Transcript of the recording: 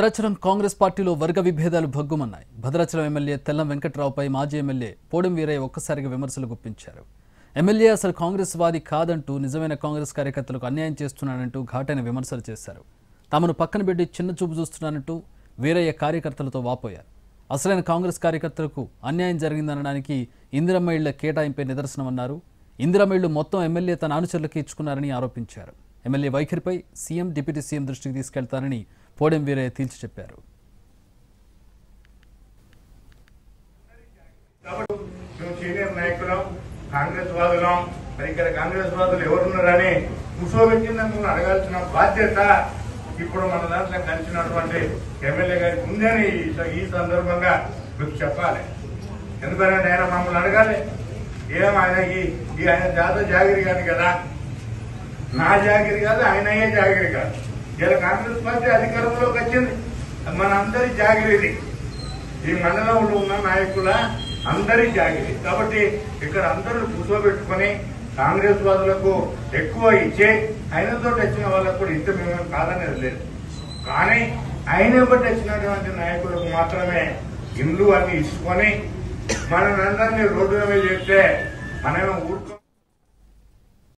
భద్రాచలం కాంగ్రెస్ పార్టీలో వర్గ విభేదాలు భగ్గుమన్నాయి. భద్రాచలం ఎమ్మెల్యే తెల్లం వెంకట్రావుపై మాజీ ఎమ్మెల్యే పోడెం వీరయ్య ఒక్కసారిగా విమర్శలు గుప్పించారు. ఎమ్మెల్యే అసలు కాంగ్రెస్ వాది కాదంటూ, నిజమైన కాంగ్రెస్ కార్యకర్తలకు అన్యాయం చేస్తున్నానంటూ ఘాటైన విమర్శలు చేశారు. తమను పక్కన పెట్టి చిన్న చూపు చూస్తున్నానంటూ వీరయ్య కార్యకర్తలతో వాపోయారు. అసలైన కాంగ్రెస్ కార్యకర్తలకు అన్యాయం జరిగిందనడానికి ఇందిరమ్మ ఇళ్ల కేటాయింపై నిదర్శనమన్నారు. ఇందిరమ్మ ఇళ్లు మొత్తం ఎమ్మెల్యే తన అనుచరులకి ఇచ్చుకున్నారని ఆరోపించారు. ఎమ్మెల్యే వైఖరిపై సీఎం, డిప్యూటీ సీఎం దృష్టికి తీసుకెళ్తారని పోడెం వీరయ్య తేల్చి చెప్పారు. సీనియర్ నాయకులం, కాంగ్రెస్ వాదులం, మరి ఇక్కడ కాంగ్రెస్ వాదులు ఎవరున్నారని కూర్చోబెట్టినందుకు అడగాల్సిన బాధ్యత ఇప్పుడు మన దాంట్లో కలిసినటువంటి ఎమ్మెల్యే గారికి ఉందని ఈ సందర్భంగా మీకు చెప్పాలి. ఎందుకంటే ఆయన మమ్మల్ని అడగాలి, ఏం ఆయనకి ఆయన జాగిరి కాదు కదా, నా జాగిరి కాదు, ఆయనయే జాగిరి కాదు. ఇలా కాంగ్రెస్ పార్టీ అధికారంలోకి వచ్చింది, మన అందరి జాగిరిది, ఈ మండలంలో ఉన్న నాయకుల అందరి జాగిరి. కాబట్టి ఇక్కడ అందరూ కూర్చోబెట్టుకుని కాంగ్రెస్ వాదులకు ఎక్కువ ఇచ్చే, ఆయనతో వచ్చిన వాళ్ళకు కూడా ఇంత మేము కాదనేది లేదు. కానీ ఆయన బట్టి వచ్చినటువంటి నాయకులకు మాత్రమే ఇండ్లు అన్ని ఇసుకొని మనమందరినీ రోడ్డు మీద చేస్తే మనమే ఊరుకో